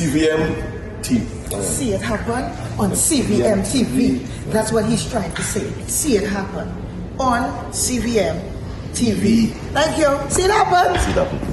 CVM TV. See it happen on CVM TV. That's what he's trying to say. See it happen on CVM TV. Thank you. See it happen. See it happen.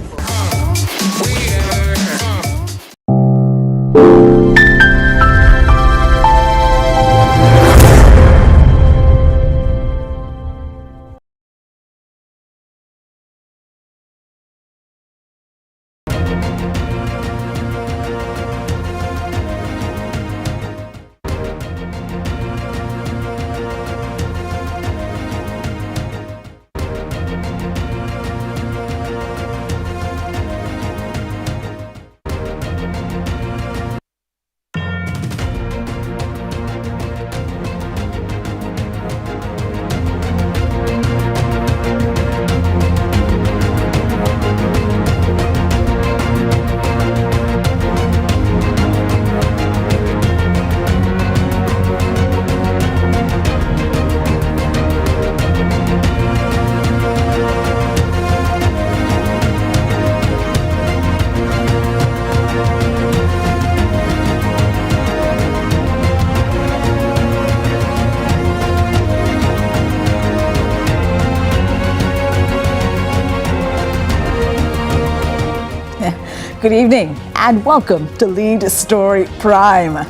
Good evening and welcome to Lead Story Prime.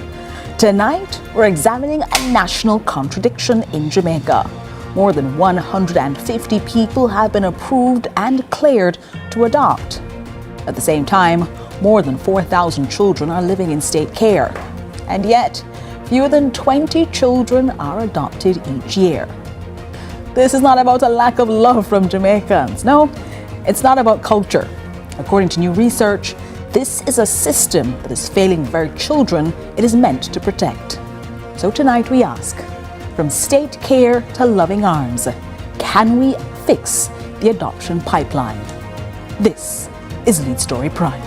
Tonight, we're examining a national contradiction in Jamaica. More than 150 people have been approved and cleared to adopt. At the same time, more than 4,000 children are living in state care. And yet, fewer than 20 children are adopted each year. This is not about a lack of love from Jamaicans. No, it's not about culture. According to new research, this is a system that is failing the very children it is meant to protect. So tonight we ask, from state care to loving arms, can we fix the adoption pipeline? This is Lead Story Prime.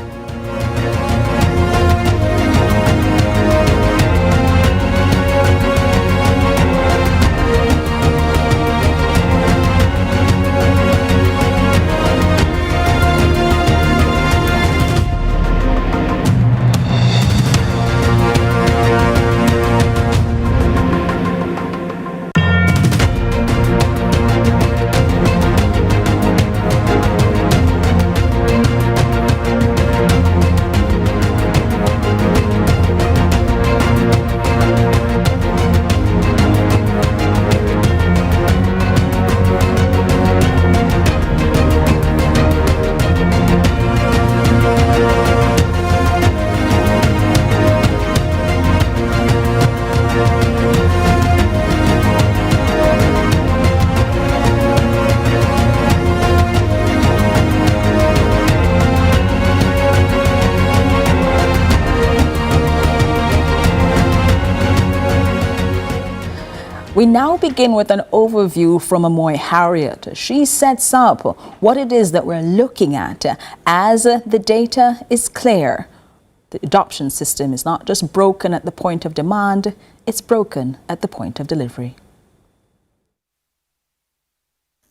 We now begin with an overview from Amoy Harriet. She sets up what it is that we're looking at as the data is clear. The adoption system is not just broken at the point of demand, it's broken at the point of delivery.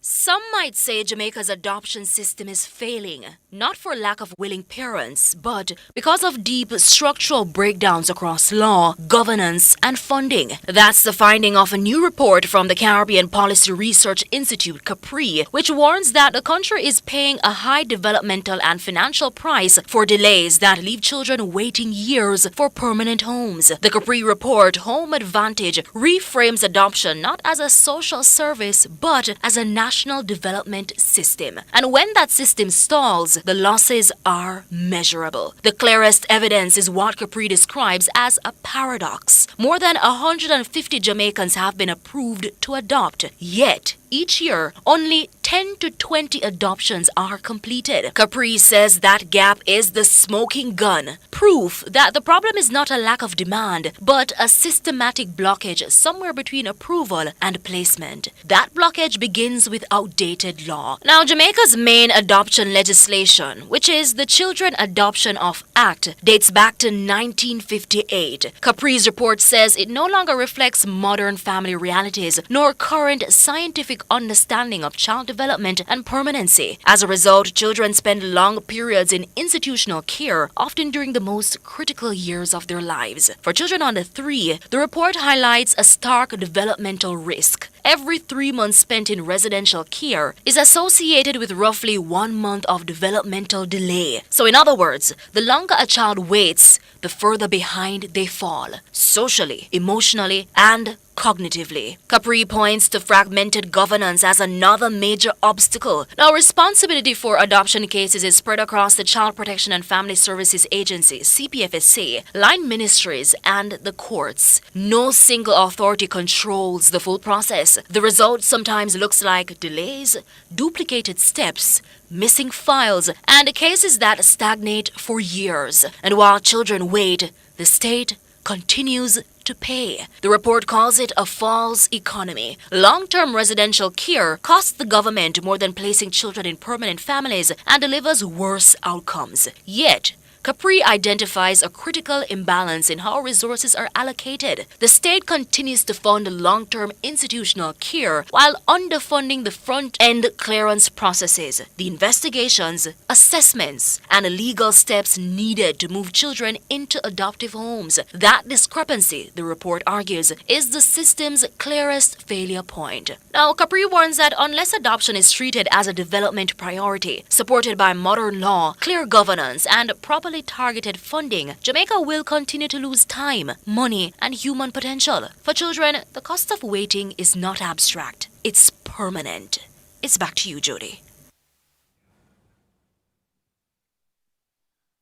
Some might say Jamaica's adoption system is failing, not for lack of willing parents, but because of deep structural breakdowns across law, governance, and funding. That's the finding of a new report from the Caribbean Policy Research Institute, CAPRI, which warns that the country is paying a high developmental and financial price for delays that leave children waiting years for permanent homes. The CAPRI report, Home Advantage, reframes adoption not as a social service, but as a national development system. And when that system stalls, the losses are measurable. The clearest evidence is what Capri describes as a paradox. More than 150 Jamaicans have been approved to adopt, yet each year, only 10 to 20 adoptions are completed. Capri says that gap is the smoking gun, proof that the problem is not a lack of demand, but a systematic blockage somewhere between approval and placement. That blockage begins with outdated law. Now, Jamaica's main adoption legislation, which is the Children Adoption of Act, dates back to 1958. Capri's report says it no longer reflects modern family realities nor current scientific basic understanding of child development and permanency. As a result, children spend long periods in institutional care, often during the most critical years of their lives. For children under 3, the report highlights a stark developmental risk. Every 3 months spent in residential care is associated with roughly 1 month of developmental delay. So in other words, the longer a child waits, the further behind they fall, socially, emotionally, and cognitively. Capri points to fragmented governance as another major obstacle. Now, responsibility for adoption cases is spread across the Child Protection and Family Services Agency, CPFSA, line ministries, and the courts. No single authority controls the full process. The result sometimes looks like delays, duplicated steps, missing files, and cases that stagnate for years. And while children wait, the state continues to pay. The report calls it a false economy. Long-term residential care costs the government more than placing children in permanent families and delivers worse outcomes. Yet, Capri identifies a critical imbalance in how resources are allocated. The state continues to fund long-term institutional care while underfunding the front-end clearance processes, the investigations, assessments, and legal steps needed to move children into adoptive homes. That discrepancy, the report argues, is the system's clearest failure point. Now, Capri warns that unless adoption is treated as a development priority, supported by modern law, clear governance, and properly targeted funding, Jamaica will continue to lose time, money, and human potential. For children, the cost of waiting is not abstract. It's permanent. It's back to you, Jody.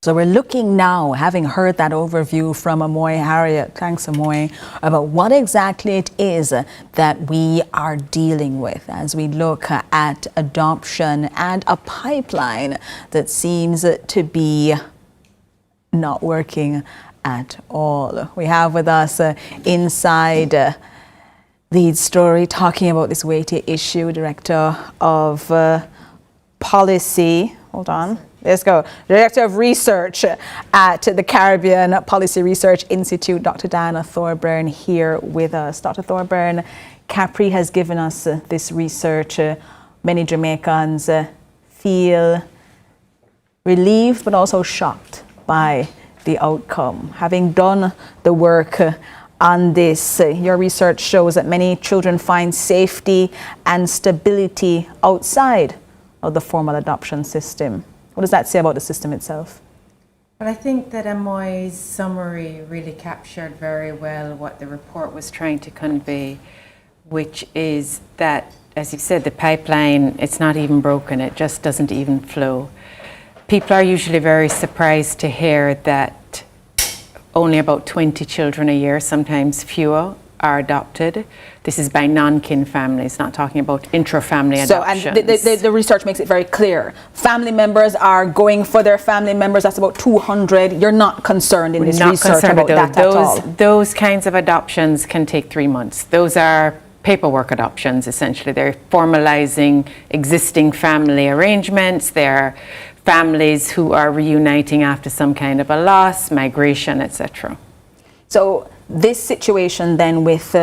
So we're looking now, having heard that overview from Amoy Harriet, thanks Amoy, about what exactly it is that we are dealing with as we look at adoption and a pipeline that seems to be not working at all. We have with us inside Lead Story talking about this weighty issue, Director of Policy, hold on, let's go, Director of Research at the Caribbean Policy Research Institute, Dr. Diana Thorburn, here with us. Dr. Thorburn, Capri has given us this research. Many Jamaicans feel relieved but also shocked by the outcome. Having done the work on this, your research shows that many children find safety and stability outside of the formal adoption system. What does that say about the system itself? Well, I think that Amoy's summary really captured very well what the report was trying to convey, which is that, as you said, the pipeline, it's not even broken, it just doesn't even flow. People are usually very surprised to hear that only about 20 children a year, sometimes fewer, are adopted. This is by non-kin families, not talking about intra-family adoptions. And the research makes it very clear. Family members are going for their family members. That's about 200. You're not concerned in this research about that at all. Those kinds of adoptions can take 3 months. Those are paperwork adoptions, essentially. They're formalizing existing family arrangements. They're families who are reuniting after some kind of a loss, migration, etc. So this situation then with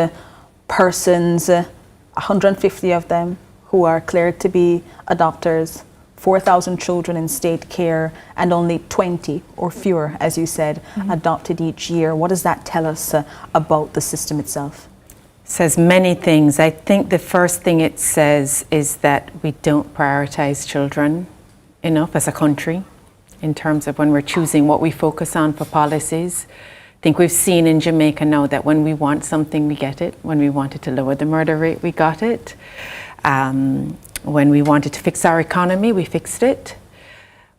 persons, 150 of them who are cleared to be adopters, 4,000 children in state care, and only 20 or fewer, as you said, adopted each year. What does that tell us about the system itself? It says many things. I think the first thing it says is that we don't prioritize children enough as a country in terms of when we're choosing what we focus on for policies. I think we've seen in Jamaica now that when we want something, we get it. When we wanted to lower the murder rate, we got it. When we wanted to fix our economy, we fixed it.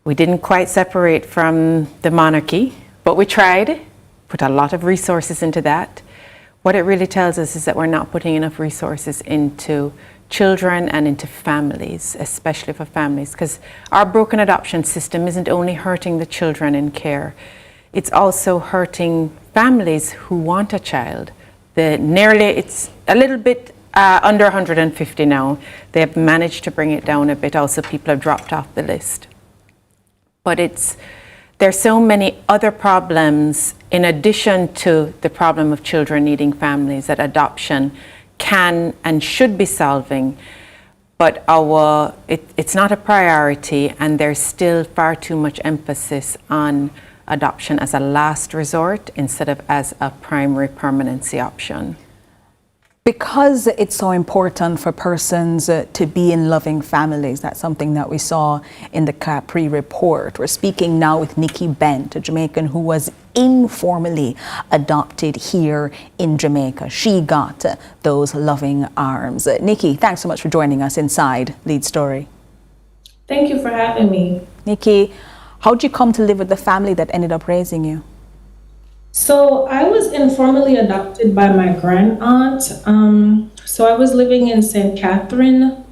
We didn't quite separate from the monarchy, but we tried, put a lot of resources into that. What it really tells us is that we're not putting enough resources into children and into families, especially for families, because our broken adoption system isn't only hurting the children in care, it's also hurting families who want a child. It's a little bit under 150 now. They have managed to bring it down a bit. Also, people have dropped off the list. But there's so many other problems in addition to the problem of children needing families that adoption can and should be solving. but it's not a priority, and there's still far too much emphasis on adoption as a last resort instead of as a primary permanency option. Because it's so important for persons to be in loving families, that's something that we saw in the Capri report. We're speaking now with Nikki Bent, a Jamaican who was informally adopted here in Jamaica. She got those loving arms. Nikki, thanks so much for joining us inside Lead Story. Thank you for having me. Nikki, how'd you come to live with the family that ended up raising you? So I was informally adopted by my grand aunt. So I was living in St. Catherine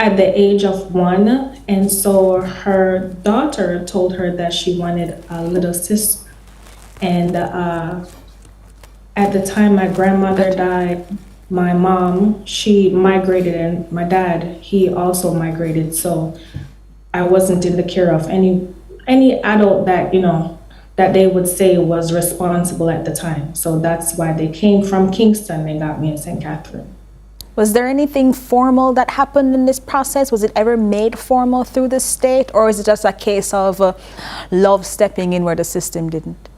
at the age of 1. And so her daughter told her that she wanted a little sister. And at the time my grandmother died, my mom, she migrated, and my dad, he also migrated. So I wasn't in the care of any adult that, that they would say was responsible at the time. So that's why they came from Kingston. They got me in St. Catherine. Was there anything formal that happened in this process? Was it ever made formal through the state, or is it just a case of love stepping in where the system didn't?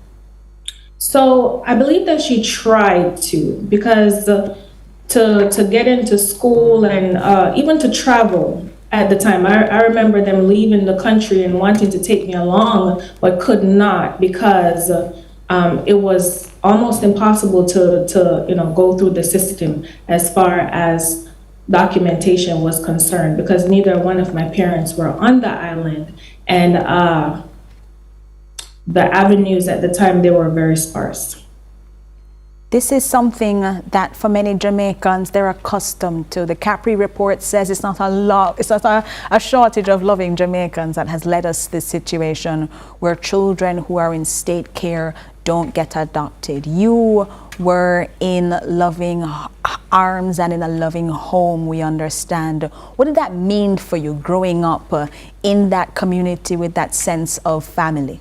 So I believe that she tried to, because to get into school and even to travel, at the time, I remember them leaving the country and wanting to take me along, but could not, because it was almost impossible to go through the system as far as documentation was concerned, because neither one of my parents were on the island, and the avenues at the time, they were very sparse. This is something that for many Jamaicans, they're accustomed to. The Capri report says it's not a shortage of loving Jamaicans that has led us to this situation where children who are in state care don't get adopted. You were in loving arms and in a loving home, we understand. What did that mean for you growing up in that community with that sense of family?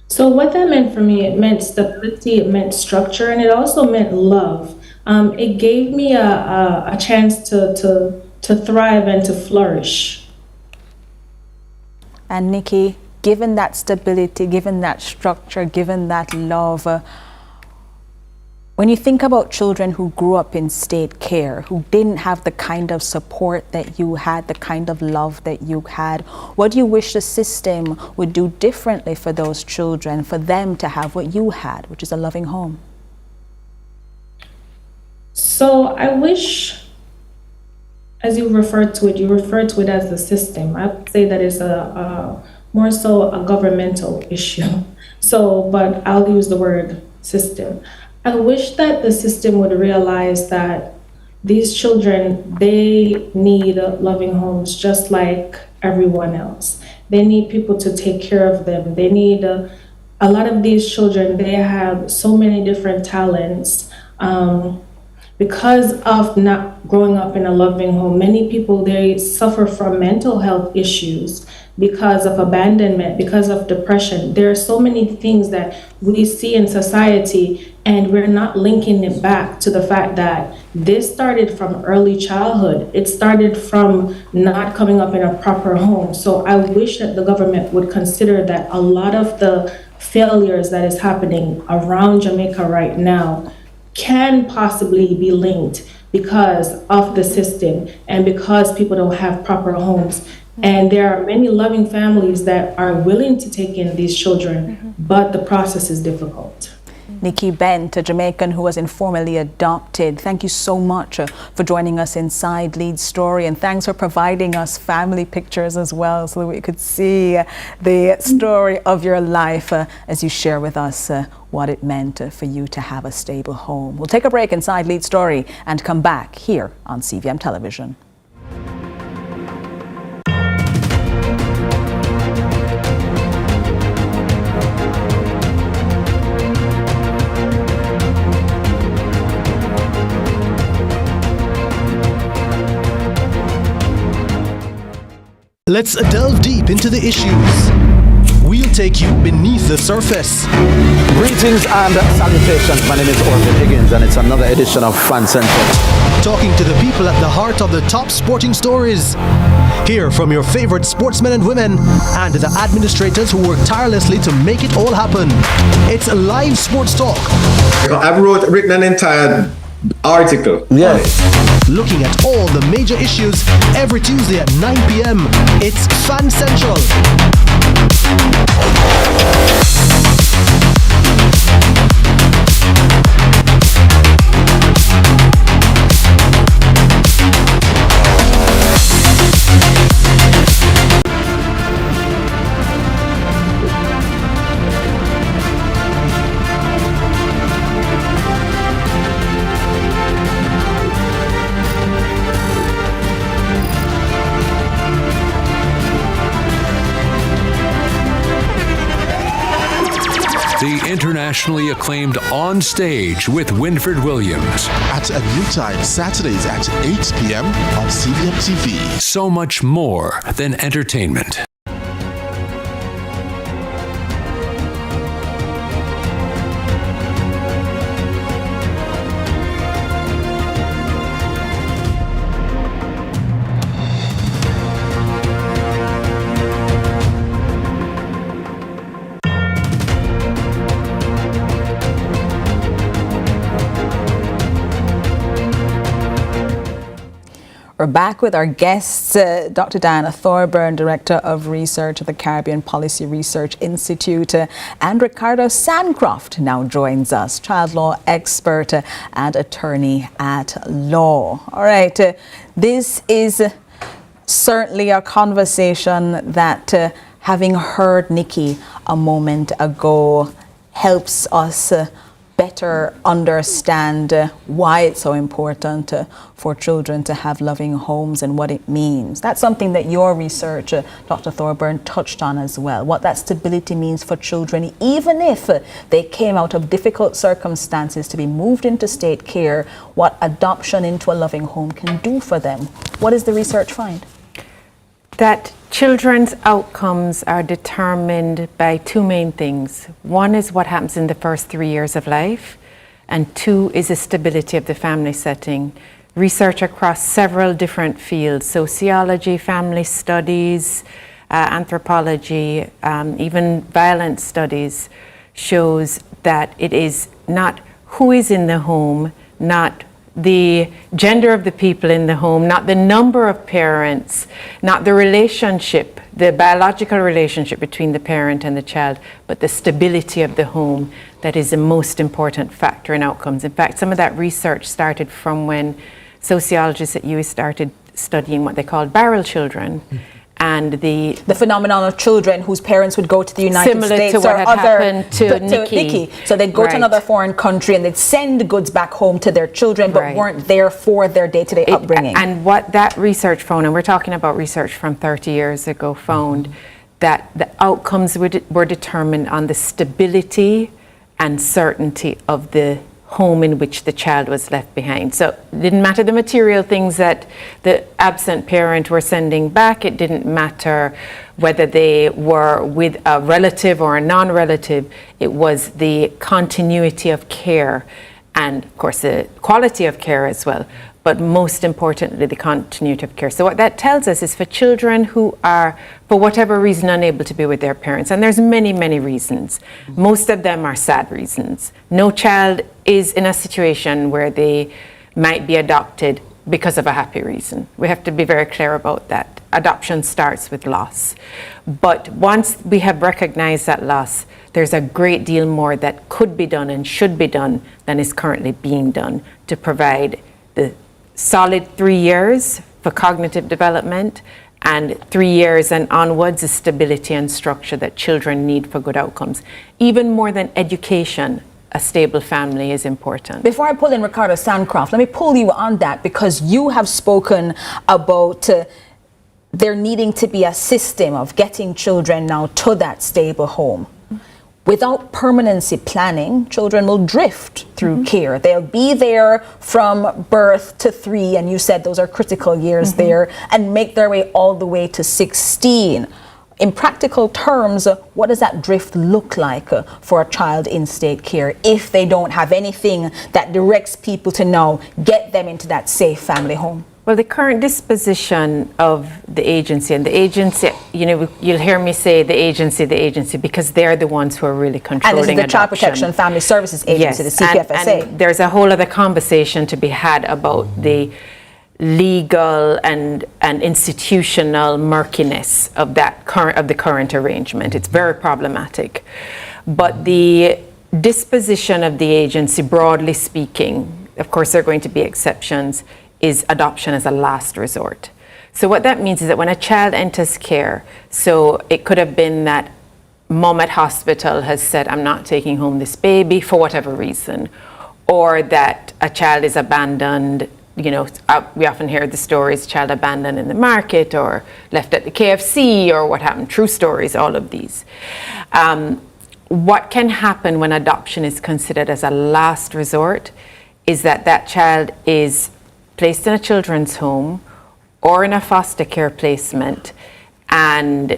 So what that meant for me, it meant stability, it meant structure, and it also meant love. It gave me a chance to thrive and to flourish. And Nikki, given that stability, given that structure, given that love, when you think about children who grew up in state care, who didn't have the kind of support that you had, the kind of love that you had, what do you wish the system would do differently for those children, for them to have what you had, which is a loving home? So I wish, as you referred to it as the system. I would say that it's more so a governmental issue. But I'll use the word system. I wish that the system would realize that these children, they need loving homes just like everyone else. They need people to take care of them. They need a lot of these children, they have so many different talents. Because of not growing up in a loving home, many people, they suffer from mental health issues because of abandonment, because of depression. There are so many things that we see in society, and we're not linking it back to the fact that this started from early childhood. It started from not coming up in a proper home. So I wish that the government would consider that a lot of the failures that is happening around Jamaica right now can possibly be linked because of the system and because people don't have proper homes. And there are many loving families that are willing to take in these children, but the process is difficult. Nikki Bent, a Jamaican who was informally adopted, thank you so much for joining us inside Lead Story, and thanks for providing us family pictures as well so that we could see the story of your life as you share with us what it meant for you to have a stable home. We'll take a break inside Lead Story and come back here on CVM Television. Let's delve deep into the issues. We'll take you beneath the surface. Greetings and salutations. My name is Orvin Higgins and it's another edition of Fan Central. Talking to the people at the heart of the top sporting stories. Hear from your favorite sportsmen and women and the administrators who work tirelessly to make it all happen. It's live sports talk. I've written an entire article. Yeah. Looking at all the major issues every Tuesday at 9 p.m. It's Fan Central. The internationally acclaimed On Stage with Winfred Williams. At a new time, Saturdays at 8 p.m. on CVM TV. So much more than entertainment. We're back with our guests, Dr. Diana Thorburn, Director of Research at the Caribbean Policy Research Institute, and Ricardo Sancroft now joins us, child law expert and attorney at law. All right, this is certainly a conversation that, having heard Nikki a moment ago, helps us better understand why it's so important for children to have loving homes and what it means. That's something that your research, Dr. Thorburn, touched on as well, what that stability means for children, even if they came out of difficult circumstances to be moved into state care, what adoption into a loving home can do for them. What does the research find? That children's outcomes are determined by two main things. One is what happens in the first 3 years of life, and two is the stability of the family setting. Research across several different fields, sociology, family studies, anthropology, even violence studies, shows that it is not who is in the home, not the gender of the people in the home, not the number of parents, not the relationship, the biological relationship between the parent and the child, but the stability of the home that is the most important factor in outcomes. In fact, some of that research started from when sociologists at UWI started studying what they called barrel children. And the phenomenon of children whose parents would go to the United States to what had happened to Nikki. So they'd go to another foreign country and they'd send goods back home to their children, but weren't there for their day-to-day upbringing. And what that research found, and we're talking about research from 30 years ago, found that the outcomes were determined on the stability and certainty of the home in which the child was left behind. So it didn't matter the material things that the absent parent were sending back. It didn't matter whether they were with a relative or a non-relative. It was the continuity of care and, of course, the quality of care as well, but most importantly, the continuity of care. So what that tells us is for children who are, for whatever reason, unable to be with their parents, and there's many, many reasons. Most of them are sad reasons. No child is in a situation where they might be adopted because of a happy reason. We have to be very clear about that. Adoption starts with loss. But once we have recognized that loss, there's a great deal more that could be done and should be done than is currently being done to provide the solid 3 years for cognitive development and 3 years and onwards is stability and structure that children need for good outcomes. Even more than education, a stable family is important. Before I pull in Ricardo Sancroft, let me pull you on that because you have spoken about there needing to be a system of getting children now to that stable home. Without permanency planning, children will drift through care. They'll be there from birth to 3, and you said those are critical years there, and make their way all the way to 16. in practical terms, what does that drift look like for a child in state care if they don't have anything that directs people to now get them into that safe family home? Well, the current disposition of the agency, and the agency, you'll hear me say the agency, because they're the ones who are really controlling adoption. And this is the Child adoption. Protection and Family Services Agency, yes. the CPFSA. And there's a whole other conversation to be had about the legal and institutional murkiness of the current arrangement. It's very problematic. But the disposition of the agency, broadly speaking, of course there are going to be exceptions, is adoption as a last resort. So what that means is that when a child enters care, so it could have been that mom at hospital has said, I'm not taking home this baby for whatever reason, or that a child is abandoned. We often hear the stories, child abandoned in the market or left at the KFC or what happened, true stories, all of these. What can happen when adoption is considered as a last resort is that child is placed in a children's home or in a foster care placement, and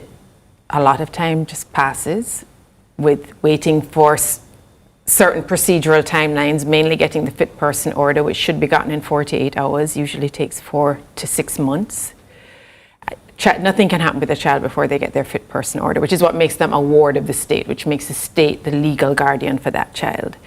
a lot of time just passes with waiting for certain procedural timelines, mainly getting the fit person order, which should be gotten in 48 hours, usually takes 4 to 6 months. Nothing can happen with a child before they get their fit person order, which is what makes them a ward of the state, which makes the state the legal guardian for that child.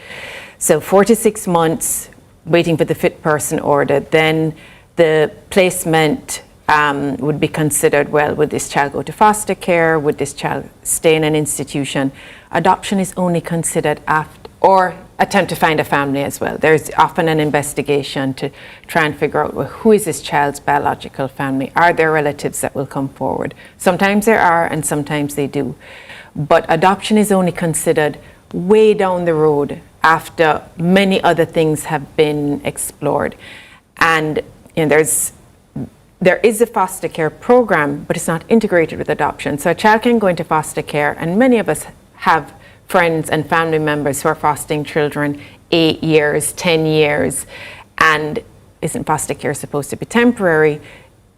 So 4 to 6 months waiting for the fit person order, then the placement would be considered, well, would this child go to foster care? Would this child stay in an institution? Adoption is only considered after, or attempt to find a family as well. There's often an investigation to try and figure out, well, who is this child's biological family? Are there relatives that will come forward? Sometimes there are, and sometimes they do. But adoption is only considered way down the road after many other things have been explored. And there is a foster care program, but it's not integrated with adoption. So a child can go into foster care, and many of us have friends and family members who are fostering children 8 years, 10 years, and isn't foster care supposed to be temporary?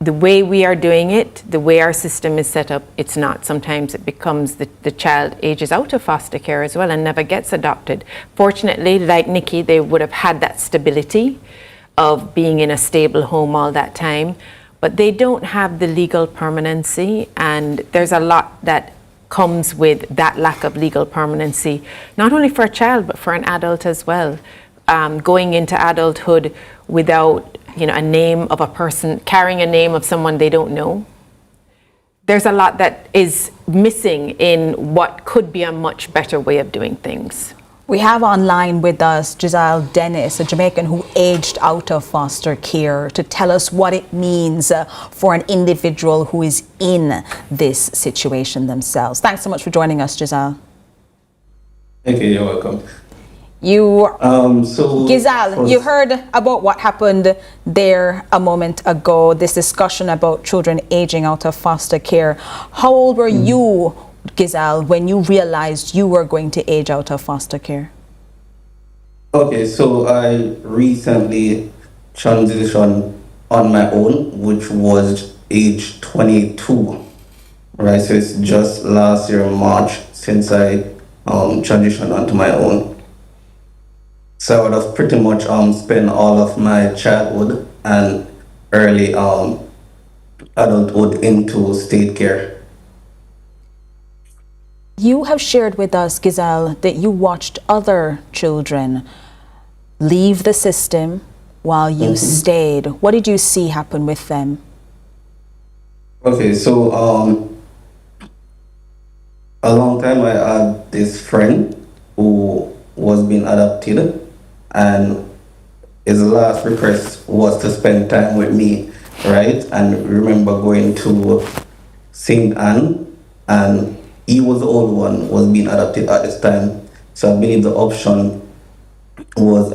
The way we are doing it, the way our system is set up, it's not. Sometimes it becomes the child ages out of foster care as well and never gets adopted. Fortunately, like Nikki, they would have had that stability of being in a stable home all that time, but they don't have the legal permanency, and there's a lot that comes with that lack of legal permanency, not only for a child, but for an adult as well. Going into adulthood without a name of a person, carrying a name of someone they don't know. There's a lot that is missing in what could be a much better way of doing things. We have online with us Giselle Dennis, a Jamaican who aged out of foster care, to tell us what it means for an individual who is in this situation themselves. Thanks so much for joining us, Giselle. Okay, you're welcome. Giselle, you heard about what happened there a moment ago, this discussion about children aging out of foster care. How old were you, Giselle, when you realized you were going to age out of foster care? Okay, so I recently transitioned on my own, which was age 22, right? So it's just last year, March, since I transitioned onto my own. So I would have pretty much spent all of my childhood and early adulthood into state care. You have shared with us, Giselle, that you watched other children leave the system while you stayed. What did you see happen with them? Okay, so a long time I had this friend who was being adopted, and his last request was to spend time with me, right? And remember going to St. Anne, and he was the only one who was being adopted at this time. So I believe the option was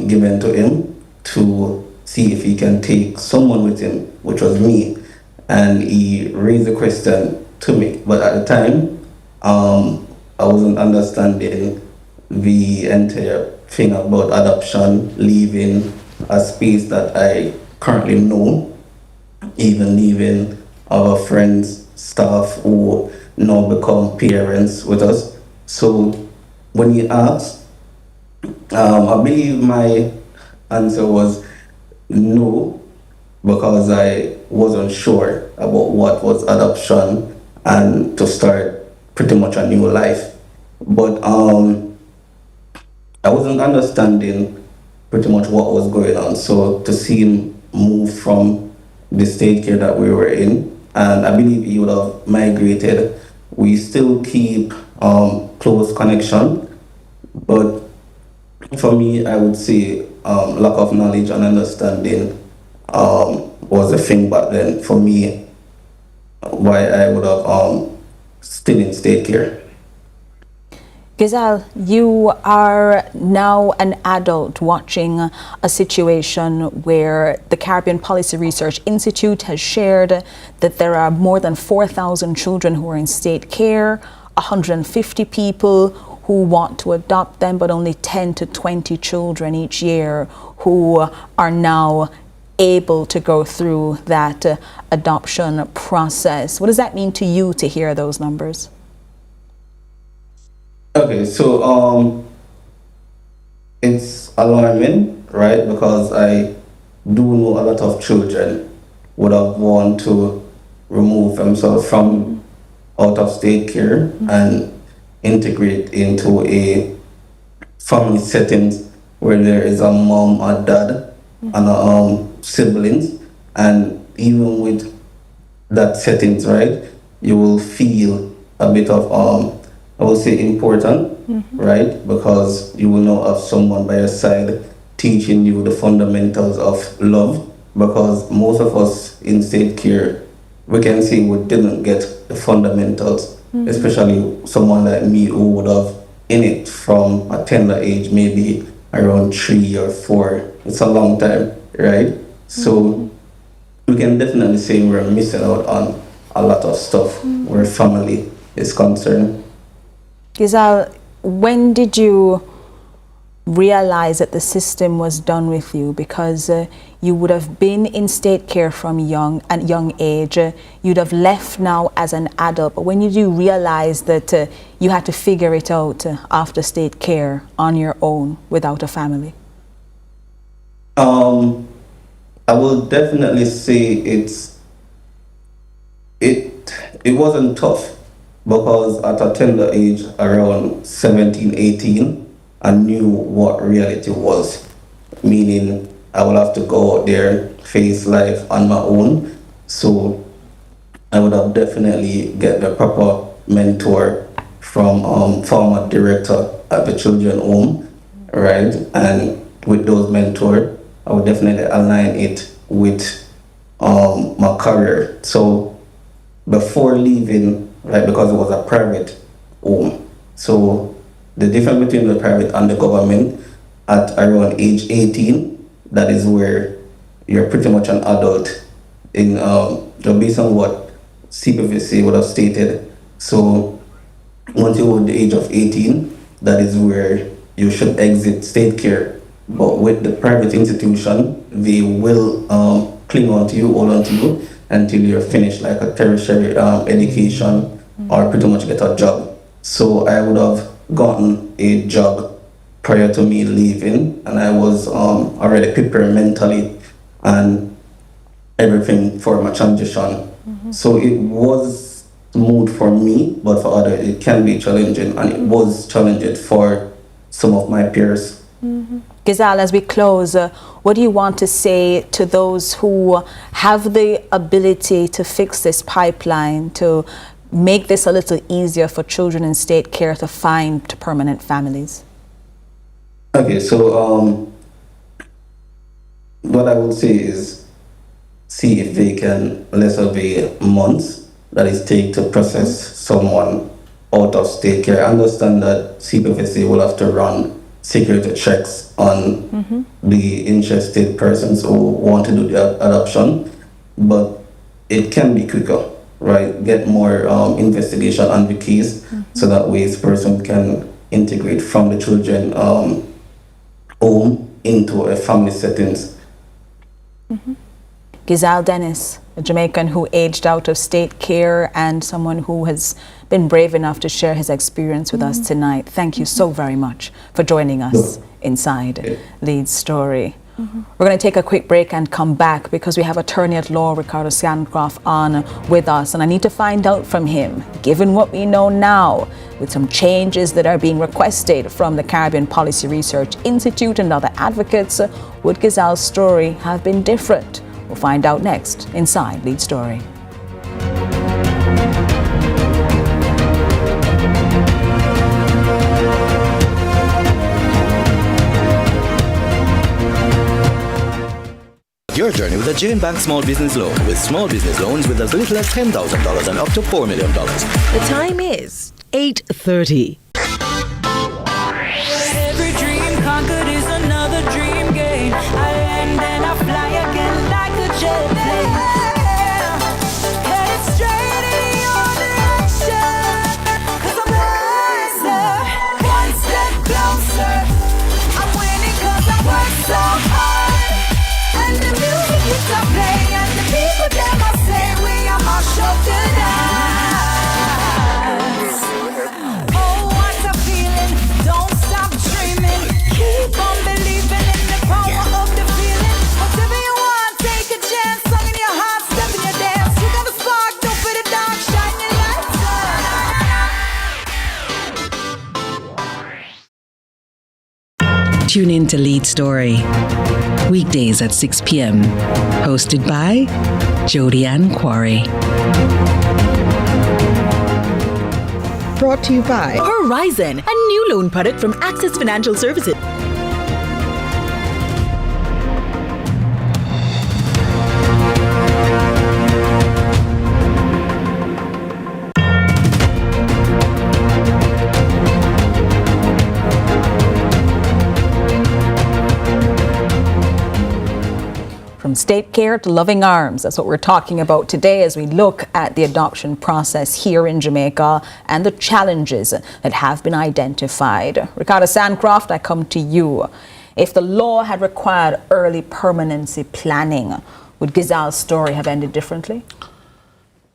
given to him to see if he can take someone with him, which was me. And he raised the question to me. But at the time, I wasn't understanding the entire thing about adoption, leaving a space that I currently know, even leaving our friends, staff who now become parents with us. So when you asked, I believe my answer was no, because I wasn't sure about what was adoption and to start pretty much a new life. But I wasn't understanding pretty much what was going on. So to see him move from the state care that we were in, and I believe he would have migrated. We still keep close connection, but for me, I would say lack of knowledge and understanding was a thing back then for me, why I would have still in state care. Giselle, you are now an adult watching a situation where the Caribbean Policy Research Institute has shared that there are more than 4,000 children who are in state care, 150 people who want to adopt them, but only 10 to 20 children each year who are now able to go through that adoption process. What does that mean to you to hear those numbers? Okay, so it's alarming, right? Because I do know a lot of children would have want to remove themselves from out of state care and integrate into a family settings where there is a mom, a dad, and siblings, and even with that settings, right, you will feel a bit of I will say important, right? Because you will now have someone by your side teaching you the fundamentals of love. Because most of us in state care, we can say we didn't get the fundamentals, especially someone like me who would have in it from a tender age, maybe around 3 or 4. It's a long time, right? So we can definitely say we're missing out on a lot of stuff where family is concerned. Giselle, when did you realize that the system was done with you? Because you would have been in state care from young age. You'd have left now as an adult. But when did you realize that you had to figure it out after state care on your own without a family? I will definitely say it wasn't tough, because at a tender age, around 17, 18, I knew what reality was. Meaning I will have to go out there, face life on my own. So I would have definitely get the proper mentor from former director at the children home, right? And with those mentors, I would definitely align it with my career. So before leaving, right, because it was a private home, so the difference between the private and the government, at around age 18, that is where you're pretty much an adult in based on what CPVC would have stated. So once you're at the age of 18, that is where you should exit state care. But with the private institution, they will cling on to you, hold on to you until you're finished, like a tertiary education or pretty much get a job. So I would have gotten a job prior to me leaving, and I was already prepared mentally and everything for my transition. So it was smooth for me, but for others it can be challenging, and it was challenging for some of my peers. Giselle, as we close, what do you want to say to those who have the ability to fix this pipeline, to make this a little easier for children in state care to find permanent families? Okay, so what I will say is see if they can lessen the months that it takes to process someone out of state care. I understand that CPVC will have to run security checks on the interested persons who want to do the adoption, but it can be quicker, right? Get more investigation on the case, so that way this person can integrate from the children home into a family settings. Giselle Dennis, a Jamaican who aged out of state care and someone who has been brave enough to share his experience with us tonight. Thank you so very much for joining us inside Lead's Story. We're going to take a quick break and come back because we have attorney at law Ricardo Scancroft on with us, and I need to find out from him, given what we know now, with some changes that are being requested from the Caribbean Policy Research Institute and other advocates, would Gazal's story have been different? We'll find out next inside Lead Story. Your journey with a Jane Bank Small Business Loan, with small business loans with as little as $10,000 and up to $4 million. The time is 8:30. Every dream conquered is another dream gained. I land and I fly again like a jet plane. Headed straight in your direction, 'cause I'm wiser, one step closer. I'm winning 'cause I work so hard. And the music hits I play, and the people them I say we are my show tonight. Oh, what a feeling! Don't stop dreaming. Keep on believing in the power of the feeling. Whatever you want, take a chance. Song in your heart, step in your dance. You got a spark, don't put it down. Shine your lights on. Tune in to Lead Story. Weekdays at 6 p.m. Hosted by Jody Ann Quarry. Brought to you by Horizon, a new loan product from Access Financial Services. From state care to loving arms, that's what we're talking about today as we look at the adoption process here in Jamaica and the challenges that have been identified. Ricardo Scancroft, I come to you. If the law had required early permanency planning, would Gazal's story have ended differently?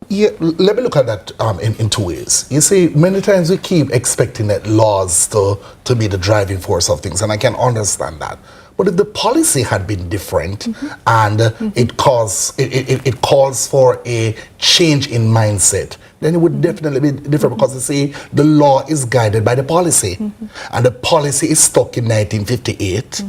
Yeah, let me look at that in two ways. You see, many times we keep expecting that laws to be the driving force of things, and I can understand that. But if the policy had been different and it calls for a change in mindset, then it would definitely be different, because you see, the law is guided by the policy. And the policy is stuck in 1958,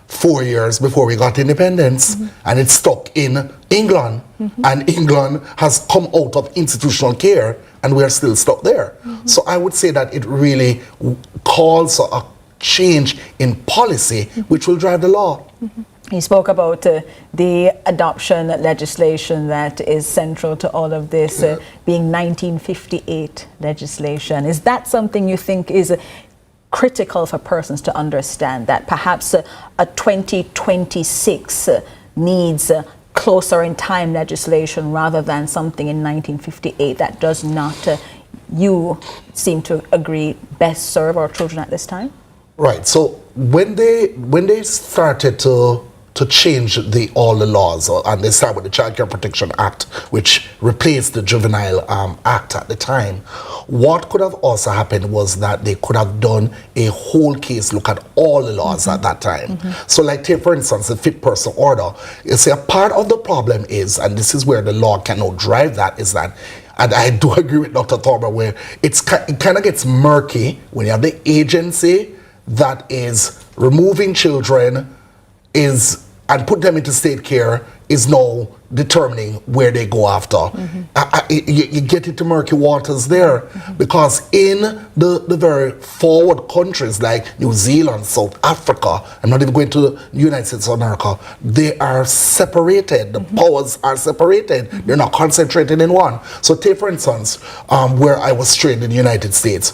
4 years before we got independence, and it's stuck in England. And England has come out of institutional care, and we're still stuck there. So I would say that it really calls for a change in policy which will drive the law. You spoke about the adoption legislation that is central to all of this being 1958 legislation. Is that something you think is critical for persons to understand, that perhaps a 2026 needs closer in time legislation rather than something in 1958 that does not, you seem to agree, best serve our children at this time? Right. So when they started to change all the laws, and they started with the Child Care Protection Act, which replaced the Juvenile Act at the time, what could have also happened was that they could have done a whole case look at all the laws at that time. So like take for instance the fit person order. You see, a part of the problem is, and this is where the law cannot drive that, is that, and I do agree with Dr. Thorber, where it kind of gets murky when you have the agency that is removing children and put them into state care is now determining where they go after. You get into murky waters there, because in the very forward countries like New Zealand, South Africa, I'm not even going to the United States of America, they are separated. The powers are separated. They're not concentrated in one. So take for instance, where I was trained in the United States,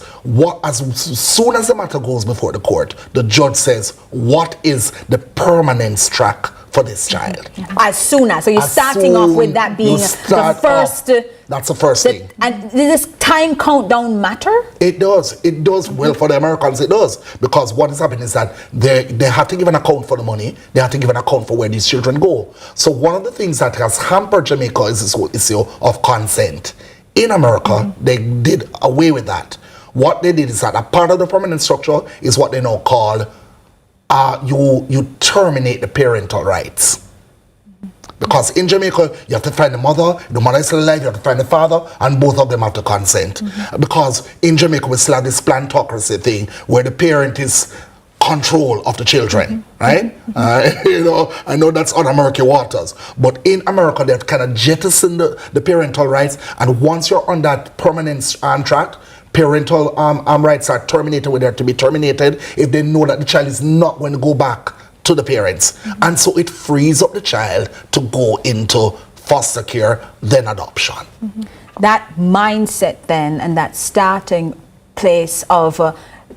as soon as the matter goes before the court, the judge says, what is the permanence track for this child? As soon as, so you're starting off with that being the first That's the first thing. And does this time countdown matter? It does. It does. Well, for the Americans, it does. Because what is happening is that they have to give an account for the money. They have to give an account for where these children go. So one of the things that has hampered Jamaica is this whole issue of consent. In America, they did away with that. What they did is that a part of the permanent structure is what they now call you terminate the parental rights. Because in Jamaica, you have to find the mother is still alive, you have to find the father, and both of them have to consent. Because in Jamaica, we still have this plantocracy thing, where the parent is control of the children, right? I know that's on American waters. But in America, they've kind of jettisoned the parental rights, and once you're on that permanent track, parental rights are terminated when they're to be terminated if they know that the child is not going to go back to the parents. And so it frees up the child to go into foster care, then adoption. That mindset then, and that starting place of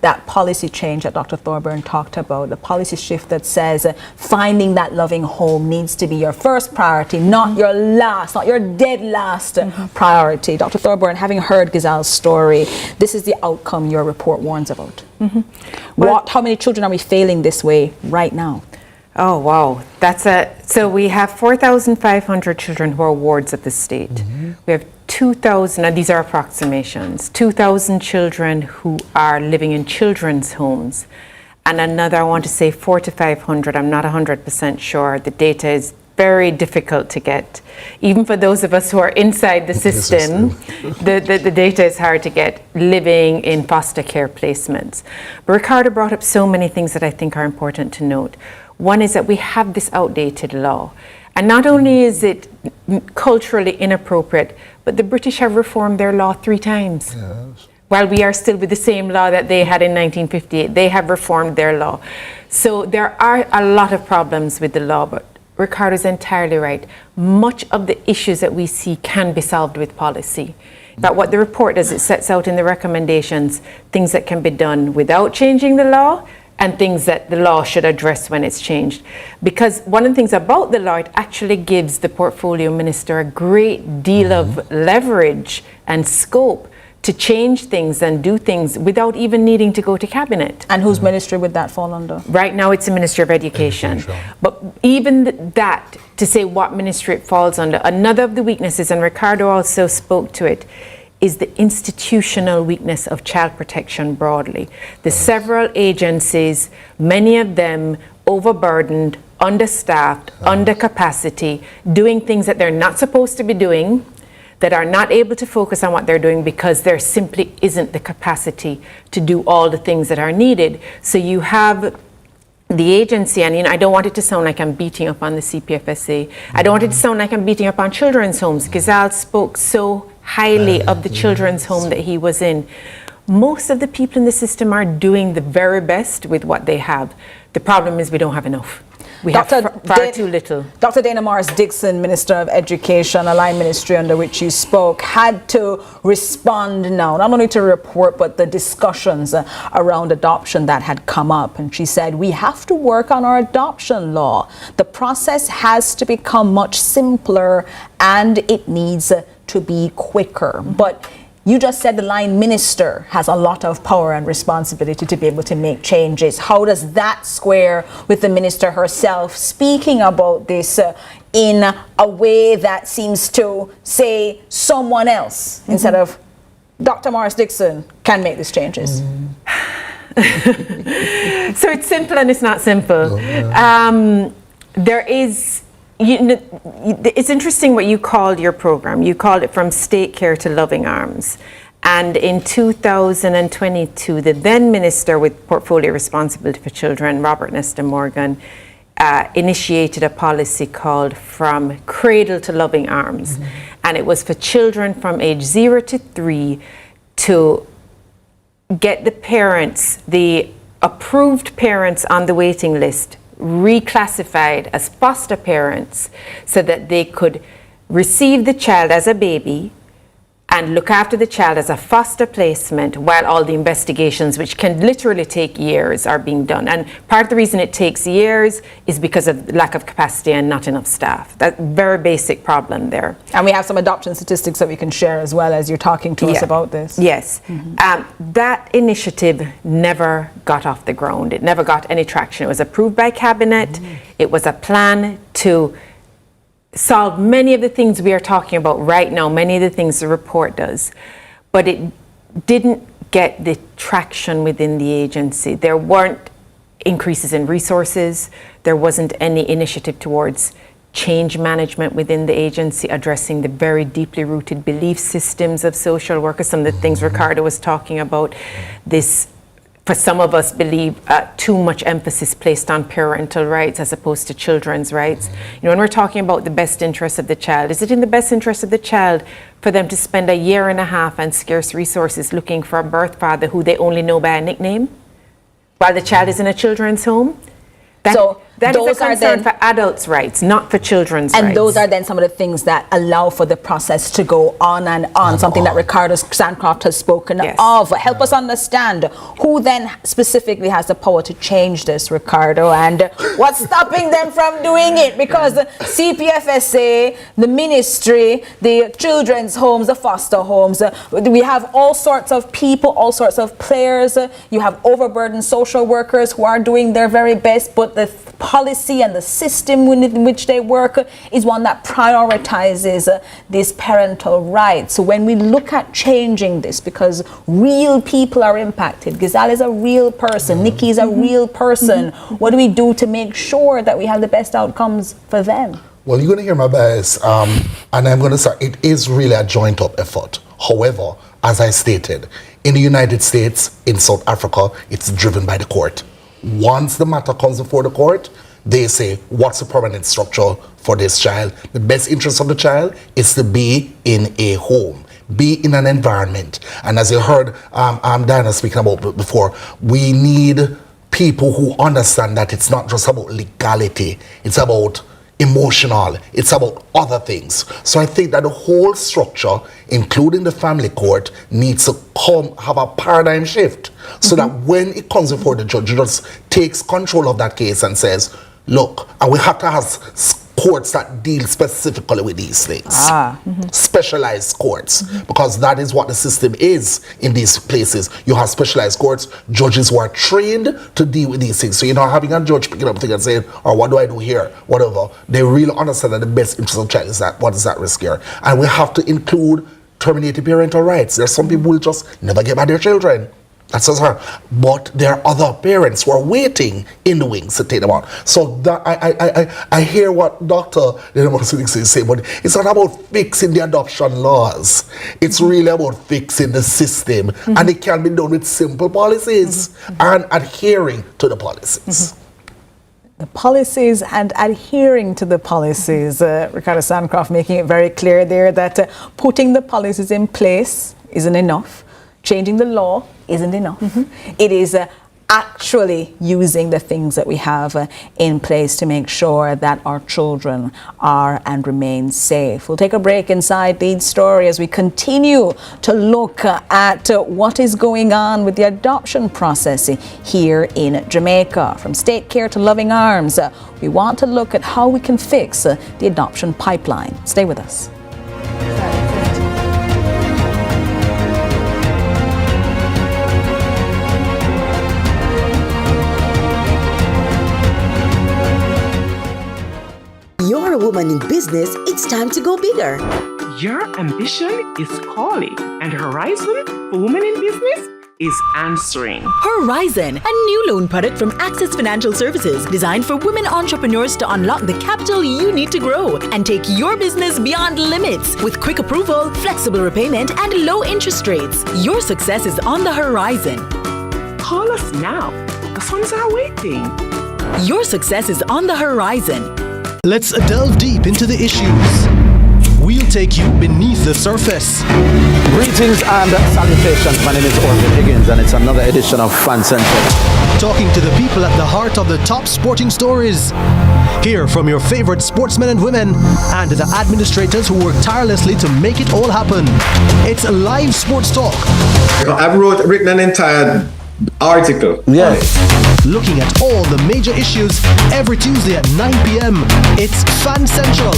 that policy change that Dr. Thorburn talked about, the policy shift that says finding that loving home needs to be your first priority, not your last, not your dead last priority. Dr. Thorburn, having heard Gizelle's story, this is the outcome your report warns about. How many children are we failing this way right now? Oh, wow. So we have 4,500 children who are wards of the state. We have 2,000, and these are approximations, 2,000 children who are living in children's homes. And another, I want to say 400 to 500, I'm not 100% sure. The data is very difficult to get. Even for those of us who are inside the system, the data is hard to get, living in foster care placements. But Ricardo brought up so many things that I think are important to note. One is that we have this outdated law. And not only is it culturally inappropriate, but the British have reformed their law 3 times. While we are still with the same law that they had in 1958, they have reformed their law. So there are a lot of problems with the law, but Ricardo's entirely right. Much of the issues that we see can be solved with policy. But what the report does, it sets out in the recommendations things that can be done without changing the law, and things that the law should address when it's changed. Because one of the things about the law, it actually gives the portfolio minister a great deal of leverage and scope to change things and do things without even needing to go to cabinet. And whose ministry would that fall under? Right now it's the Ministry of Education. But even that, to say what ministry it falls under, another of the weaknesses, and Ricardo also spoke to it, is the institutional weakness of child protection broadly. The several agencies, many of them overburdened, understaffed, under capacity, doing things that they're not supposed to be doing, that are not able to focus on what they're doing because there simply isn't the capacity to do all the things that are needed. So you have the agency, and I don't want it to sound like I'm beating up on the CPFSA. I don't want it to sound like I'm beating up on children's homes. Gizelle spoke so highly of the children's home that he was in. Most of the people in the system are doing the very best with what they have. The problem is we don't have enough. We have far too little. Dr. Dana Morris-Dixon, Minister of Education, a line ministry under which you spoke, had to respond now, not only to the report, but the discussions around adoption that had come up. And she said, we have to work on our adoption law. The process has to become much simpler and it needs to be quicker. But you just said the line minister has a lot of power and responsibility to be able to make changes. How does that square with the minister herself speaking about this in a way that seems to say someone else instead of Dr. Morris-Dixon can make these changes? So it's simple and it's not simple. There is, it's interesting what you called your program. You called it From State Care to Loving Arms. And in 2022, the then Minister with Portfolio Responsibility for Children, Robert Nesta Morgan, initiated a policy called From Cradle to Loving Arms. And it was for children from age 0 to 3 to get the parents, the approved parents on the waiting list, reclassified as foster parents so that they could receive the child as a baby and look after the child as a foster placement while all the investigations, which can literally take years, are being done. And part of the reason it takes years is because of lack of capacity and not enough staff. That very basic problem there. And we have some adoption statistics that we can share as well as you're talking to us about this. Yes. That initiative never got off the ground. It never got any traction. It was approved by Cabinet. It was a plan to solve many of the things we are talking about right now, many of the things the report does, but it didn't get the traction within the agency. There weren't increases in resources. There wasn't any initiative towards change management within the agency, addressing the very deeply rooted belief systems of social workers. Some of the things Ricardo was talking about, this, for some of us, believe too much emphasis placed on parental rights as opposed to children's rights. You know, when we're talking about the best interest of the child, is it in the best interest of the child for them to spend a year and a half and scarce resources looking for a birth father who they only know by a nickname while the child is in a children's home? That is a concern for adults' rights, not for children's rights. And those are then some of the things that allow for the process to go on and on, something that Ricardo Sandcroft has spoken of. Help us understand who then specifically has the power to change this, Ricardo, and what's stopping them from doing it? Because the CPFSA, the ministry, the children's homes, the foster homes, we have all sorts of people, all sorts of players. You have overburdened social workers who are doing their very best, but the policy and the system in which they work is one that prioritizes these parental rights. So when we look at changing this, because real people are impacted, Giselle is a real person, Nikki is a real person, what do we do to make sure that we have the best outcomes for them? Well, you're going to hear my bias, and I'm going to say it is really a joint up effort. However, as I stated, in the United States, in South Africa, it's driven by the court. Once the matter comes before the court, they say, what's the permanent structure for this child? The best interest of the child is to be in a home, be in an environment. And as you heard Diana speaking about before, we need people who understand that it's not just about legality, it's about emotional, it's about other things. So I think that the whole structure, including the family court, needs to have a paradigm shift so that when it comes before the judge, just takes control of that case and says, look, and we have to have courts that deal specifically with these things. Specialized courts, because that is what the system is in these places. You have specialized courts, judges who are trained to deal with these things. So you're not having a judge picking up things and saying, or what do I do here, whatever. They really understand that the best interest of the child is that, what is that risk here? And we have to include terminating parental rights. There's some people who will just never get back their children. That's just her. But there are other parents who are waiting in the wings to take them out. So that, I hear what Dr. is saying, but it's not about fixing the adoption laws. It's really about fixing the system. And it can be done with simple policies and adhering to the policies. The policies and adhering to the policies. Ricardo Sandcroft making it very clear there that putting the policies in place isn't enough. Changing the law isn't enough. It is actually using the things that we have in place to make sure that our children are and remain safe. We'll take a break inside Lead Story as we continue to look at what is going on with the adoption process here in Jamaica. From state care to loving arms, we want to look at how we can fix the adoption pipeline. Stay with us. You're a woman in business, it's time to go bigger. Your ambition is calling, and Horizon for Women in Business is answering. Horizon, a new loan product from Access Financial Services designed for women entrepreneurs to unlock the capital you need to grow and take your business beyond limits. With quick approval, flexible repayment, and low interest rates, your success is on the horizon. Call us now. The funds are waiting. Your success is on the horizon. Let's delve deep into the issues. we'll take you beneath the surface. Greetings and salutations. My name is Orville Higgins, and it's another edition of Fan Central. Talking to the people at the heart of the top sporting stories. Hear from your favorite sportsmen and women and the administrators who work tirelessly to make it all happen. It's live sports talk. I've written an entire article. Yes. Looking at all the major issues every Tuesday at 9 p.m. It's Fan Central.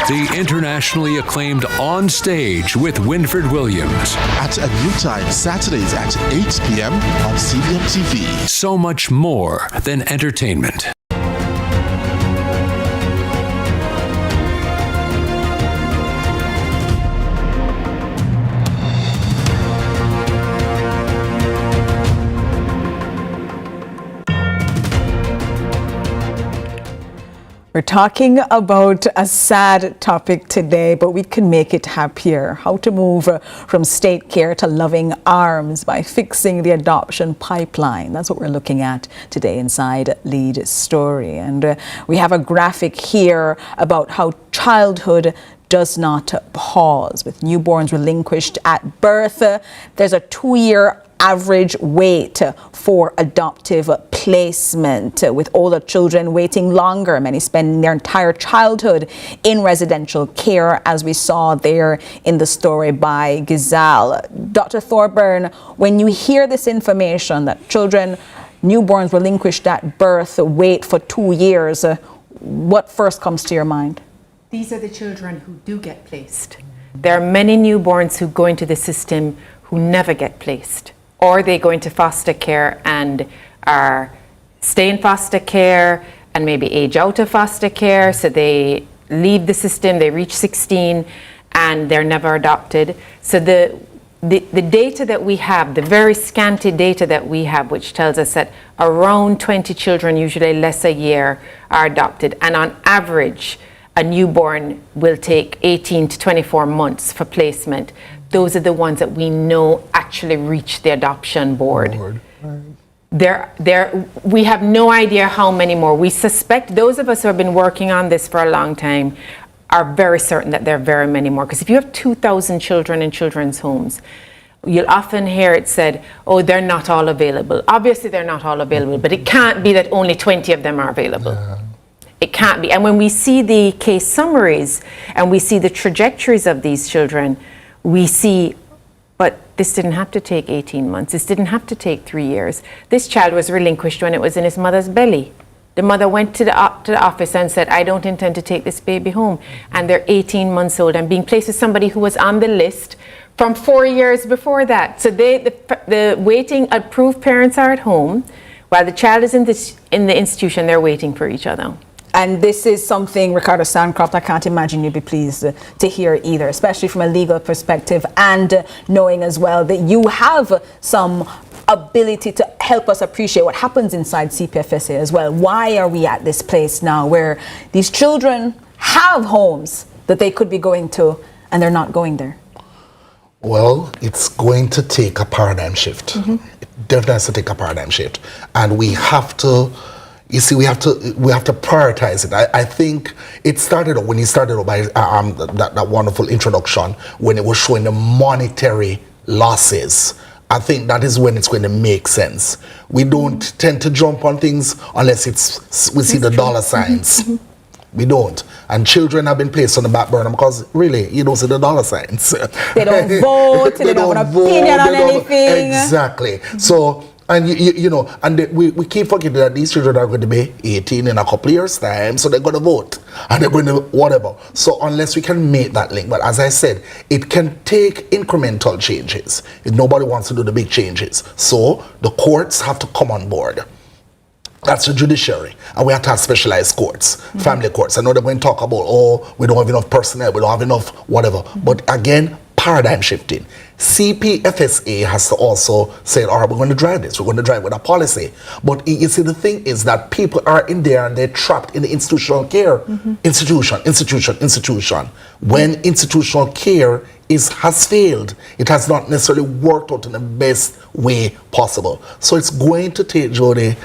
The internationally acclaimed On Stage with Winfred Williams. At a new time, Saturdays at 8 p.m. on CVM TV. So much more than entertainment. We're talking about a sad topic today, but we can make it happier. How to move from state care to loving arms by fixing the adoption pipeline. That's what we're looking at today inside Lead Story. And we have a graphic here about how childhood does not pause. With newborns relinquished at birth, there's a 2-year average wait for adoptive placement, with older children waiting longer, many spending their entire childhood in residential care, as we saw there in the story by Gizal. Dr. Thorburn, when you hear this information that children, newborns relinquished at birth, wait for 2 years, what first comes to your mind? These are the children who do get placed. There are many newborns who go into the system who never get placed, or they go into foster care and stay in foster care and maybe age out of foster care, so they leave the system, they reach 16 and they're never adopted. So the data that we have, the very scanty data that we have, which tells us that around 20 children, usually less a year, are adopted, and on average a newborn will take 18 to 24 months for placement. Those are the ones that we know actually reach the adoption board. We have no idea how many more. We suspect, those of us who have been working on this for a long time are very certain that there are very many more. Because if you have 2,000 children in children's homes, you'll often hear it said, oh, they're not all available. Obviously they're not all available, but it can't be that only 20 of them are available. Yeah. It can't be. And when we see the case summaries and we see the trajectories of these children, we see, but this didn't have to take 18 months. This didn't have to take 3 years. This child was relinquished when it was in his mother's belly. The mother went to the office and said, I don't intend to take this baby home. And they're 18 months old and being placed with somebody who was on the list from 4 years before that. So the waiting approved parents are at home while the child is in the institution. They're waiting for each other. And this is something, Ricardo Sancroft, I can't imagine you'd be pleased to hear either, especially from a legal perspective, and knowing as well that you have some ability to help us appreciate what happens inside CPFSA as well. Why are we at this place now where these children have homes that they could be going to and they're not going there? Well, it's going to take a paradigm shift. Mm-hmm. It definitely has to take a paradigm shift. And we have to, you see, we have to prioritize it. I think it started when he started by that wonderful introduction when it was showing the monetary losses. I think that is when it's going to make sense. We don't tend to jump on things unless we see the dollar signs. Mm-hmm. We don't. And children have been placed on the back burner because really, you don't see the dollar signs. They don't vote, they don't have an opinion on anything. Exactly. So, and you know, and we keep forgetting that these children are going to be 18 in a couple of years' time, so they're going to vote and they're going to whatever. So unless we can make that link, but as I said, it can take incremental changes. Nobody wants to do the big changes. So the courts have to come on board. That's the judiciary. And we have to have specialized courts, family courts. I know they're going to talk about, oh, we don't have enough personnel, we don't have enough whatever. But again, paradigm shifting. CPFSA has to also say, all right, we're going to drive this. We're going to drive with a policy. But you see, the thing is that people are in there and they're trapped in the institutional care. Institution. When institutional care has failed, it has not necessarily worked out in the best way possible. So it's going to take, Jody,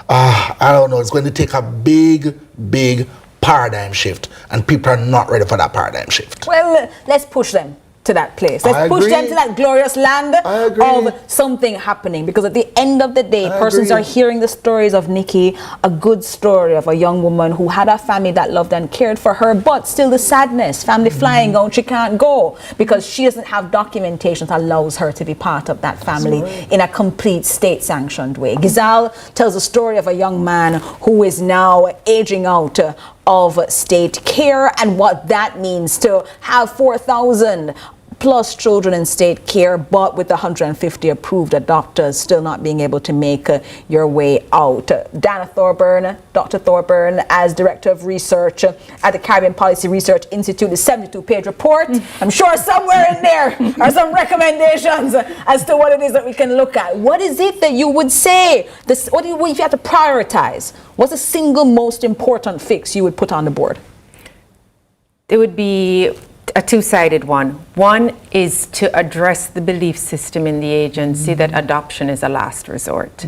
I don't know, it's going to take a big paradigm shift. And people are not ready for that paradigm shift. Well, let's push them to that place. Let's push them to that glorious land of something happening, because at the end of the day, persons are hearing the stories of Nikki, a good story of a young woman who had a family that loved and cared for her, but still the sadness, family flying out, she can't go because she doesn't have documentation that allows her to be part of that family in a complete state-sanctioned way. Gizal tells the story of a young man who is now aging out of state care and what that means to have 4,000 plus children in state care, but with 150 approved adopters still not being able to make your way out. Dr. Thorburn, as Director of Research at the Caribbean Policy Research Institute, the 72-page report. I'm sure somewhere in there are some recommendations as to what it is that we can look at. What is it that you would say? What do you, if you have to prioritize? What's the single most important fix you would put on the board? It would be a two-sided one. One is to address the belief system in the agency that adoption is a last resort.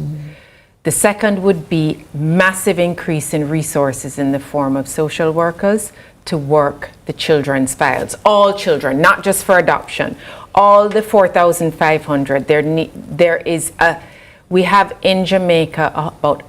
The second would be massive increase in resources in the form of social workers to work the children's files. All children, not just for adoption. All the 4,500. We have in Jamaica about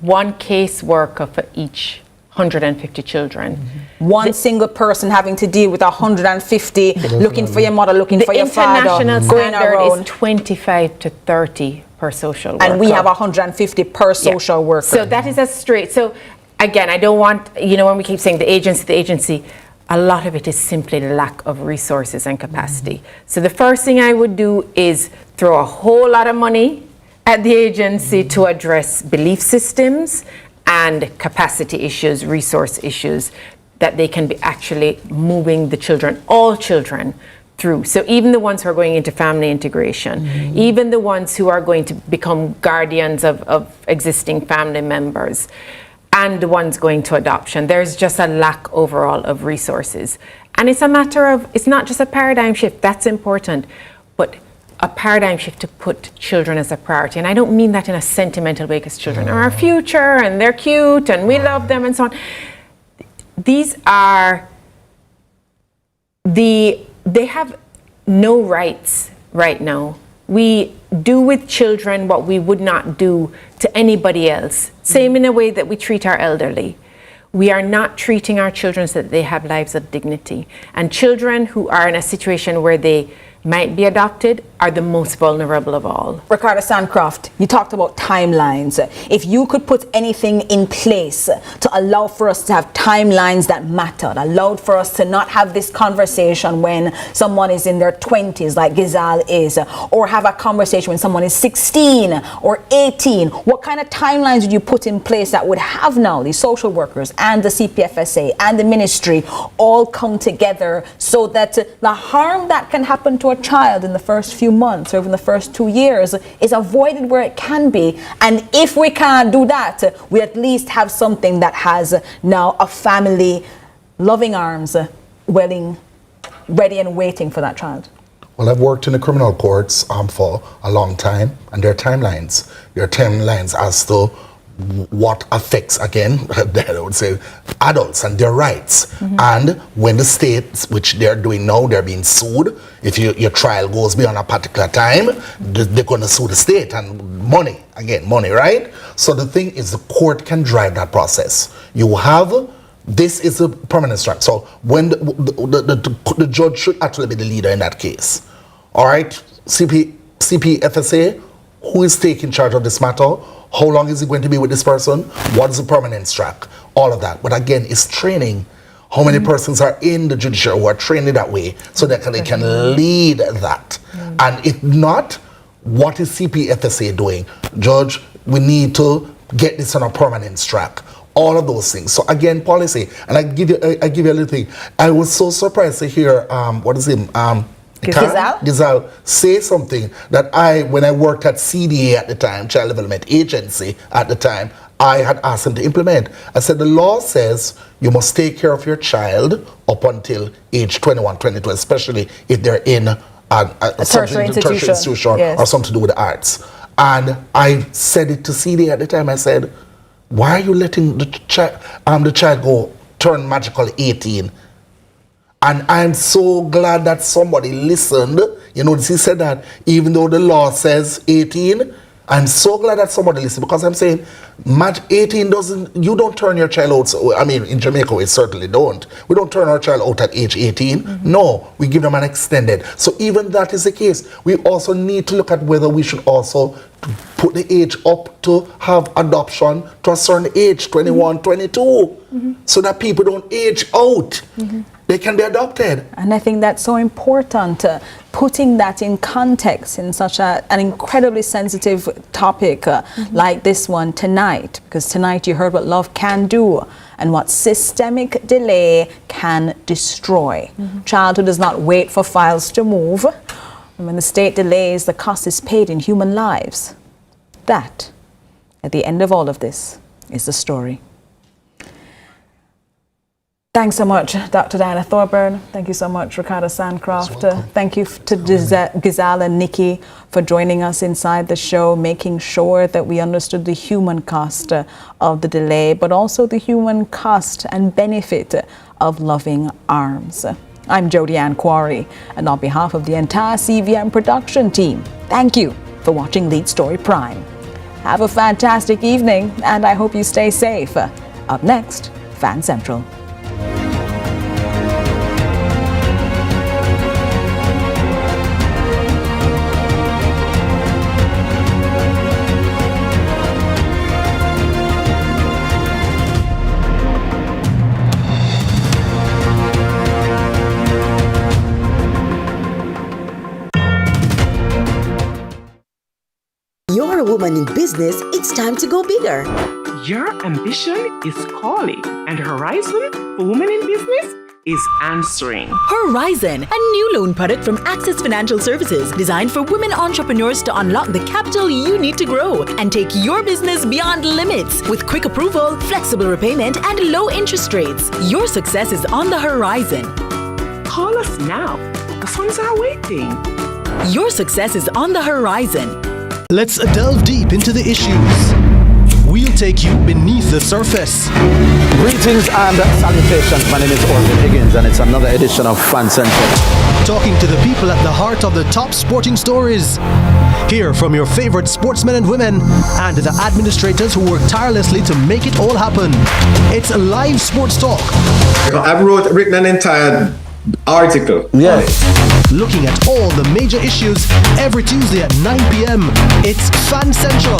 one case worker for each 150 children. One single person having to deal with 150, looking for your mother, looking for your father. The international standard is 25 to 30 per social worker. And we have 150 per social worker. So that is a straight. So again, I don't want, when we keep saying the agency, a lot of it is simply the lack of resources and capacity. So the first thing I would do is throw a whole lot of money at the agency to address belief systems and capacity issues, resource issues, that they can be actually moving the children, all children, through. So even the ones who are going into family integration, even the ones who are going to become guardians of existing family members, and the ones going to adoption, there's just a lack overall of resources. And it's a matter of, it's not just a paradigm shift, that's important, but a paradigm shift to put children as a priority. And I don't mean that in a sentimental way, because children are our future and they're cute and we love them and so on. These are they have no rights right now. We do with children what we would not do to anybody else. Same in a way that we treat our elderly. We are not treating our children so that they have lives of dignity. And children who are in a situation where they might be adopted are the most vulnerable of all. Ricardo Sandcroft, you talked about timelines. If you could put anything in place to allow for us to have timelines that mattered, allowed for us to not have this conversation when someone is in their 20s like Gizal is, or have a conversation when someone is 16 or 18, what kind of timelines would you put in place that would have now the social workers and the CPFSA and the ministry all come together so that the harm that can happen to a child in the first few months or even the first 2 years is avoided where it can be? And if we can't do that, we at least have something that has now a family, loving arms, ready and waiting for that child. Well, I've worked in the criminal courts for a long time, and there are timelines. There are timelines as to what affects, again, I would say, adults and their rights. And when the states, which they're doing now, they're being sued. If your trial goes beyond a particular time, they're going to sue the state, and money, right? So the thing is, the court can drive that process. You have, this is a permanent strike. So when the judge should actually be the leader in that case. All right, CPFSA, who is taking charge of this matter? How long is he going to be with this person? What is the permanent strike? All of that. But again, it's training. How many persons are in the judiciary who are trained that way so that they can lead that? And if not, what is CPFSA doing? Judge, we need to get this on a permanent track. All of those things. So again, policy. And I give you a little thing. I was so surprised to hear Gizal say something that when I worked at CDA at the time, Child Development Agency at the time, I had asked him to implement. I said the law says you must take care of your child up until age 21, 22, especially if they're in a tertiary institution yes. or something to do with the arts. And I said it to CDA at the time. I said, why are you letting the child go turn magical 18? And I'm so glad that somebody listened. You know, he said that even though the law says 18, I'm so glad that somebody listened, because I'm saying 18 you don't turn your child out. So, I mean, in Jamaica, we certainly don't. We don't turn our child out at age 18. Mm-hmm. No, we give them an extended. So even that is the case. We also need to look at whether we should also put the age up to have adoption to a certain age, 21, mm-hmm. 22, mm-hmm. so that people don't age out. Mm-hmm. They can be adopted. And I think that's so important, putting that in context in such an incredibly sensitive topic mm-hmm. like this one tonight, because tonight you heard what love can do and what systemic delay can destroy. Mm-hmm. Childhood does not wait for files to move. And when the state delays, the cost is paid in human lives. That, at the end of all of this, is the story. Thanks so much, Dr. Diana Thorburn. Thank you so much, Ricardo Sandcroft. Thank you to Gizal and Nikki for joining us inside the show, making sure that we understood the human cost of the delay, but also the human cost and benefit of loving arms. I'm Jody Ann Quarry, and on behalf of the entire CVM production team, thank you for watching Lead Story Prime. Have a fantastic evening, and I hope you stay safe. Up next, Fan Central. You're a woman in business, it's time to go bigger. Your ambition is calling, and Horizon for Women in Business is answering. Horizon, a new loan product from Access Financial Services designed for women entrepreneurs to unlock the capital you need to grow and take your business beyond limits. With quick approval, flexible repayment, and low interest rates, your success is on the horizon. Call us now. The funds are waiting. Your success is on the horizon. Let's delve deep into the issues. We'll take you beneath the surface. Greetings and salutations. My name is Orvin Higgins, and it's another edition of Fan Central. Talking to the people at the heart of the top sporting stories. Hear from your favorite sportsmen and women and the administrators who work tirelessly to make it all happen. It's live sports talk. I've written an entire article. Yes. Looking at all the major issues every Tuesday at 9 p.m. It's Fan Central.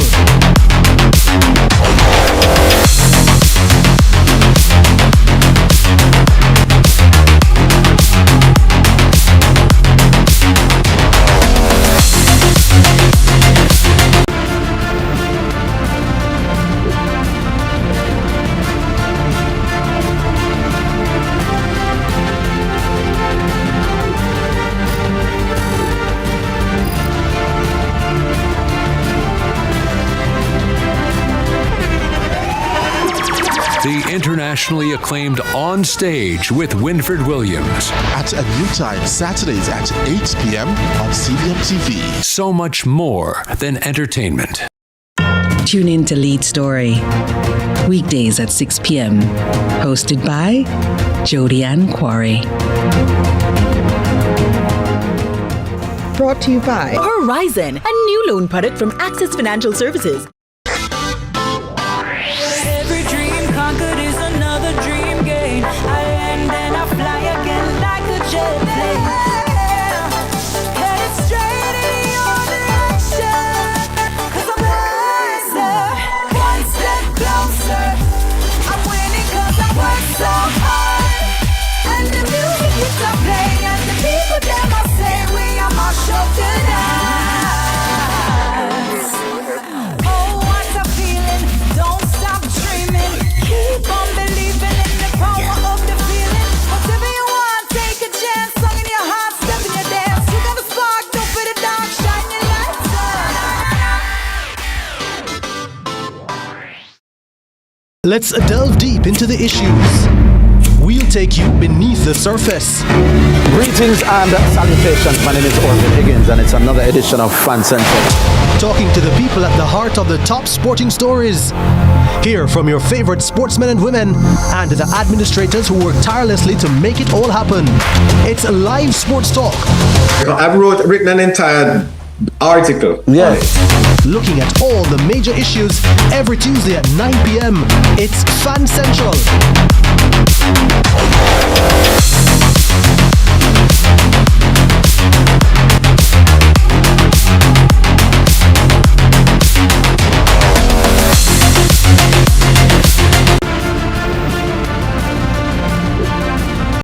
The internationally acclaimed On Stage with Winfred Williams. At a new time, Saturdays at 8 p.m. on CVM TV. So much more than entertainment. Tune in to Lead Story. Weekdays at 6 p.m. Hosted by Jody Ann Quarry. Brought to you by Horizon, a new loan product from Access Financial Services. Every dream conquered is another dream gained. I land and I fly again like a jet plane. Headed straight in your direction, 'cause I'm wiser, one step closer. I'm winning 'cause I work so hard. And the music hits I play, and the people them I say we are my show tonight. Oh, Let's delve deep into the issues. We'll take you beneath the surface. Greetings and salutations. My name is Orvin Higgins, and it's another edition of Fan Central. Talking to the people at the heart of the top sporting stories. Hear from your favorite sportsmen and women and the administrators who work tirelessly to make it all happen. It's live sports talk. I've written an entire article. Yes. Looking at all the major issues every Tuesday at 9 p.m. It's Fan Central.